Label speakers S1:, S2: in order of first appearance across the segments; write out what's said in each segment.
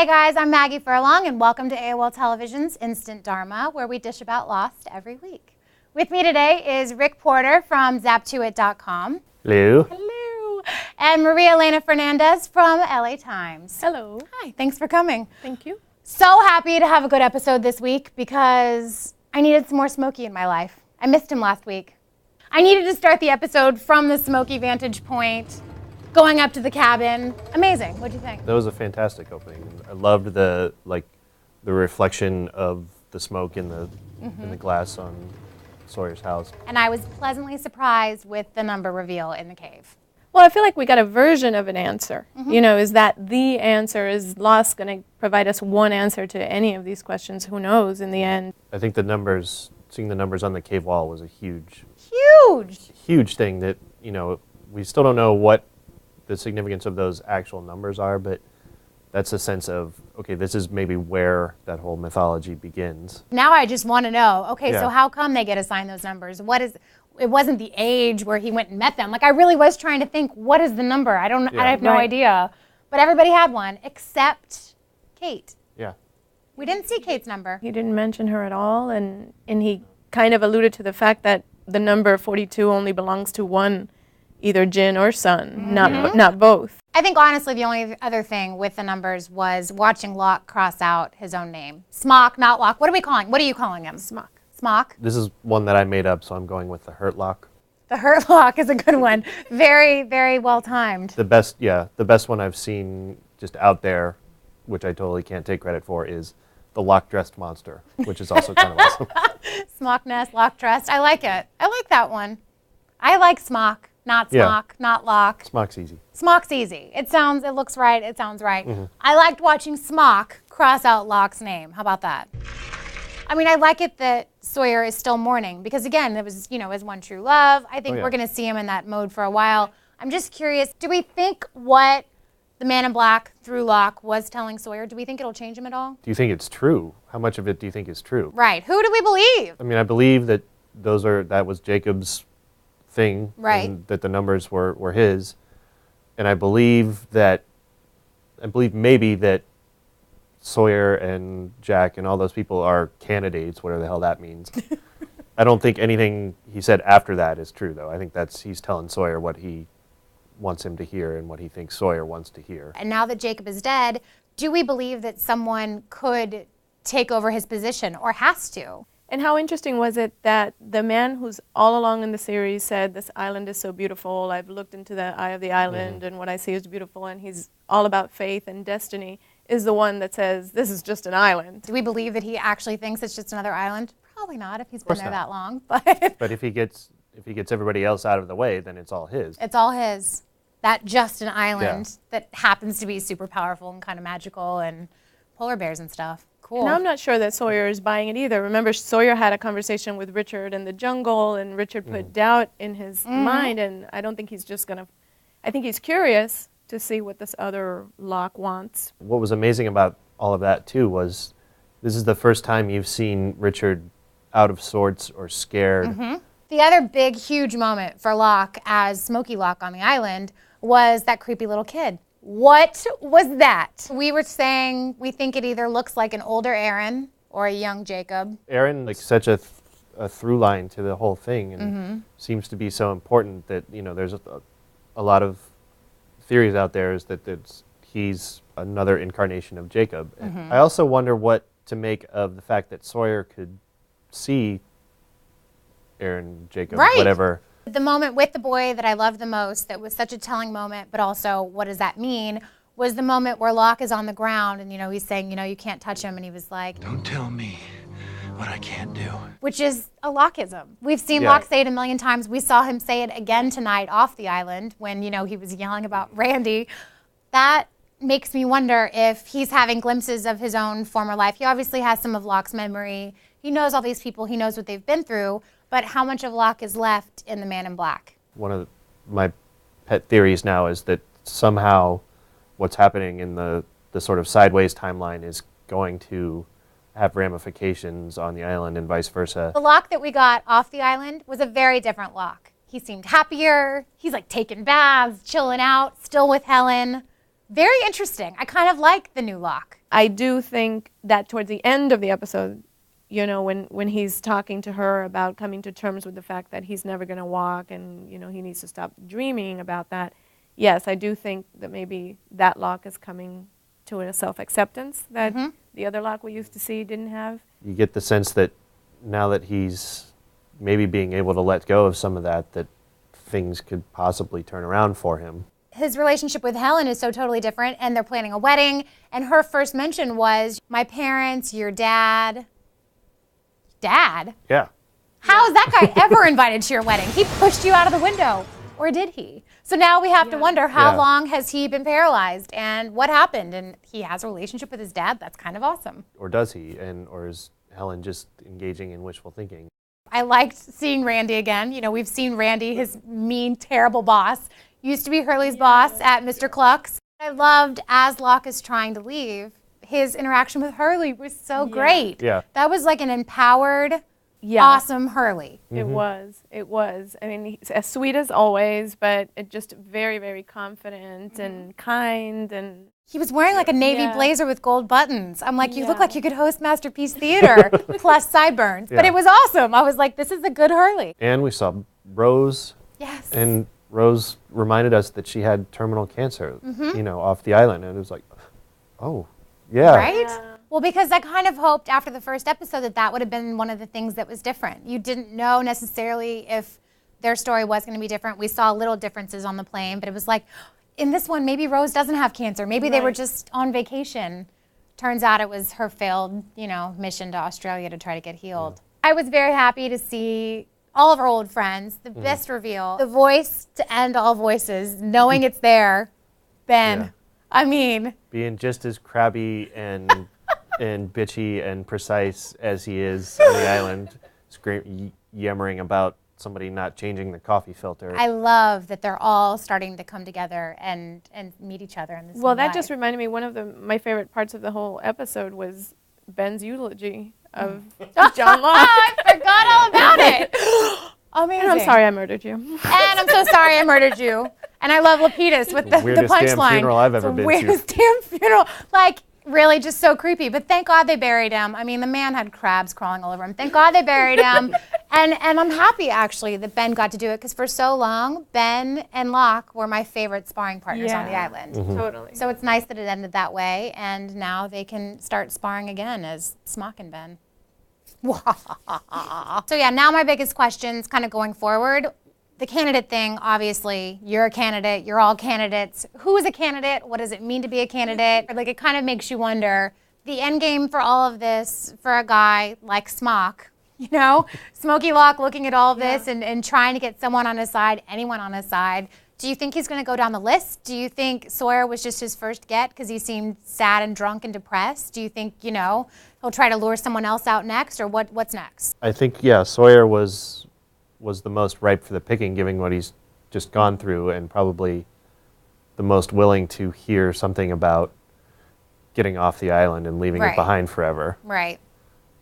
S1: Hey guys, I'm Maggie Furlong and welcome to AOL Television's Instant Dharma, where we dish about Lost every week. With me today is Rick Porter from zaptoit.com.
S2: Hello.
S1: Hello. And Maria Elena Fernandez from LA Times.
S3: Hello.
S1: Hi, thanks for coming.
S3: Thank you.
S1: So happy to have a good episode this week because I needed some more Smokey in my life. I missed him last week. I needed to start the episode from the Smokey vantage point, going up to the cabin. Amazing. What'd you think?
S2: That was a fantastic opening. I loved the reflection of the smoke in the glass on Sawyer's house.
S1: And I was pleasantly surprised with the number reveal in the cave.
S3: Well, I feel like we got a version of an answer. You know, is that the answer? Is Lost going to provide us one answer to any of these questions? Who knows in the end?
S2: I think seeing the numbers on the cave wall was a huge thing that, we still don't know what the significance of those actual numbers are, but that's a sense of, okay, this is maybe where that whole mythology begins.
S1: Now I just want to know, okay,
S2: Yeah.
S1: so how come they get assigned those numbers? It wasn't the age where he went and met them. Like, I really was trying to think, what is the number? I have no idea. But everybody had one, except Kate.
S2: Yeah.
S1: We didn't see Kate's number.
S3: He didn't mention her at all, and he kind of alluded to the fact that the number 42 only belongs to one, either Jin or Sun, not both.
S1: I think, honestly, the only other thing with the numbers was watching Locke cross out his own name. Smocke, not Locke. What are you calling him?
S3: Smocke.
S1: Smocke?
S2: This is one that I made up, so I'm going with the Hurt Lock.
S1: The Hurt Lock is a good one. Very, very well timed.
S2: The best one I've seen just out there, which I totally can't take credit for, is the Lock-Dressed Monster, which is also kind of awesome.
S1: Smocke nest, Locke dressed. I like it. I like that one. I like Smocke, not Smocke, not Locke.
S2: Smocke's easy.
S1: Smocke's easy. It looks right. It sounds right. I liked watching Smocke cross out Locke's name. How about that? I mean, I like it that Sawyer is still mourning because, again, it was, his one true love. I think we're going to see him in that mode for a while. I'm just curious, do we think what the man in black through Locke was telling Sawyer, do we think it'll change him at all?
S2: Do you think it's true? How much of it do you think is true?
S1: Right. Who do we believe?
S2: I mean, I believe that that was Jacob's thing,
S1: right?
S2: And that the numbers were his, and I believe maybe that Sawyer and Jack and all those people are candidates, whatever the hell that means. I don't think anything he said after that is true, though. I think he's telling Sawyer what he wants him to hear and what he thinks Sawyer wants to hear.
S1: And now that Jacob is dead, do we believe that someone could take over his position or has to?
S3: And how interesting was it that the man who's all along in the series said, this island is so beautiful, I've looked into the eye of the island and what I see is beautiful, and he's all about faith and destiny, is the one that says, this is just an island.
S1: Do we believe that he actually thinks it's just another island? Probably not if he's been there that long. But
S2: if he gets everybody else out of the way, then it's all his.
S1: It's all his. That just an island that happens to be super powerful and kind of magical and polar bears and stuff. Cool.
S3: And I'm not sure that Sawyer is buying it either. Remember, Sawyer had a conversation with Richard in the jungle, and Richard put doubt in his mind, and I don't think he's just going to... I think he's curious to see what this other Locke wants.
S2: What was amazing about all of that, too, was this is the first time you've seen Richard out of sorts or scared.
S1: The other big, huge moment for Locke as Smokey Locke on the island was that creepy little kid. What was that? We were saying we think it either looks like an older Aaron or a young Jacob.
S2: Aaron, like such a through line to the whole thing, and seems to be so important that there's a lot of theories out there is that he's another incarnation of Jacob. I also wonder what to make of the fact that Sawyer could see Aaron, Jacob, whatever.
S1: The moment with the boy that I loved the most, that was such a telling moment, but also what does that mean, was the moment where Locke is on the ground and, he's saying, you can't touch him. And he was like,
S4: don't tell me what I can't do.
S1: Which is a Lockeism. We've seen Locke say it a million times. We saw him say it again tonight off the island when, he was yelling about Randy. That makes me wonder if he's having glimpses of his own former life. He obviously has some of Locke's memory. He knows all these people. He knows what they've been through. But how much of Locke is left in the Man in Black?
S2: One of my pet theories now is that somehow what's happening in the sort of sideways timeline is going to have ramifications on the island and vice versa.
S1: The Locke that we got off the island was a very different Locke. He seemed happier. He's like taking baths, chilling out, still with Helen. Very interesting. I kind of like the new Locke.
S3: I do think that towards the end of the episode, you know, when he's talking to her about coming to terms with the fact that he's never going to walk and, you know, he needs to stop dreaming about that. Yes, I do think that maybe that Locke is coming to a self-acceptance that the other Locke we used to see didn't have.
S2: You get the sense that now that he's maybe being able to let go of some of that, that things could possibly turn around for him.
S1: His relationship with Helen is so totally different, and they're planning a wedding, and her first mention was, my parents, your dad. Dad?
S2: Yeah.
S1: How is that guy ever invited to your wedding? He pushed you out of the window. Or did he? So now we have to wonder, how long has he been paralyzed and what happened? And he has a relationship with his dad. That's kind of awesome.
S2: Or does he? Or is Helen just engaging in wishful thinking?
S1: I liked seeing Randy again. You know, we've seen Randy, his mean, terrible boss. Used to be Hurley's boss at Mr. Cluck's. I loved, as Locke is trying to leave, his interaction with Hurley was so great.
S2: Yeah.
S1: That was like an empowered, awesome Hurley.
S3: It was. It was. I mean, he's as sweet as always, but it just very, very confident and kind. And
S1: he was wearing like a navy blazer with gold buttons. I'm like, you look like you could host Masterpiece Theater plus sideburns. But it was awesome. I was like, this is a good Hurley.
S2: And we saw Rose.
S1: Yes.
S2: And Rose reminded us that she had terminal cancer, you know, off the island. And it was like, oh, yeah.
S1: Right? Well, because I kind of hoped after the first episode that that would have been one of the things that was different. You didn't know necessarily if their story was going to be different. We saw little differences on the plane, but it was like, in this one, maybe Rose doesn't have cancer. Maybe they were just on vacation. Turns out it was her failed, you know, mission to Australia to try to get healed. I was very happy to see all of our old friends, the best reveal, the voice to end all voices, knowing it's there, Ben.
S2: Yeah.
S1: I mean,
S2: Being just as crabby and and bitchy and precise as he is on the island, yammering about somebody not changing the coffee filter.
S1: I love that they're all starting to come together and meet each other in this
S3: well,
S1: new
S3: that
S1: life.
S3: just reminded me, one of my favorite parts of the whole episode was Ben's eulogy of John Locke.
S1: I forgot all about it. Amazing.
S3: And I'm sorry I murdered you.
S1: And I'm so sorry I murdered you. And I love Lapidus with the
S2: Weirdest damn
S1: punchline.
S2: funeral I've ever
S1: It's the
S2: been to.
S1: weirdest damn funeral. Like, really just so creepy. But thank God they buried him. I mean, the man had crabs crawling all over him. Thank God they buried him. And I'm happy, actually, that Ben got to do it, because for so long, Ben and Locke were my favorite sparring partners on the island.
S3: Totally.
S1: So it's nice that it ended that way, and now they can start sparring again as Smocke and Ben. So yeah, now my biggest questions kind of going forward. The candidate thing, obviously, you're a candidate, you're all candidates. Who is a candidate? What does it mean to be a candidate? Like, it kind of makes you wonder, the end game for all of this, for a guy like Smocke, you know, Smokey Locke looking at all of this and trying to get someone on his side, anyone on his side. Do you think he's going to go down the list? Do you think Sawyer was just his first get because he seemed sad and drunk and depressed? Do you think, you know, he'll try to lure someone else out next, or what's next?
S2: I think, yeah, Sawyer was the most ripe for the picking, given what he's just gone through, and probably the most willing to hear something about getting off the island and leaving it behind forever.
S1: Right.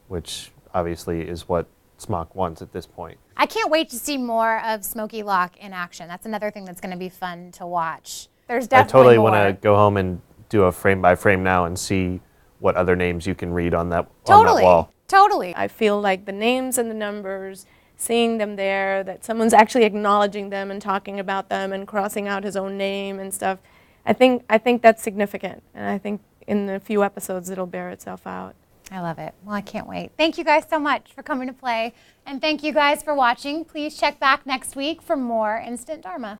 S2: Which obviously is what Smocke wants at this point.
S1: I can't wait to see more of Smokey Locke in action. That's another thing that's going to be fun to watch. There's definitely
S2: I totally
S1: more.
S2: want to go home and do a frame by frame now and see what other names you can read on that wall.
S1: Totally.
S3: I feel like the names and the numbers, seeing them there, that someone's actually acknowledging them and talking about them and crossing out his own name and stuff, I think that's significant. And I think in a few episodes it'll bear itself out.
S1: I love it. Well, I can't wait. Thank you guys so much for coming to play. And thank you guys for watching. Please check back next week for more Instant Dharma.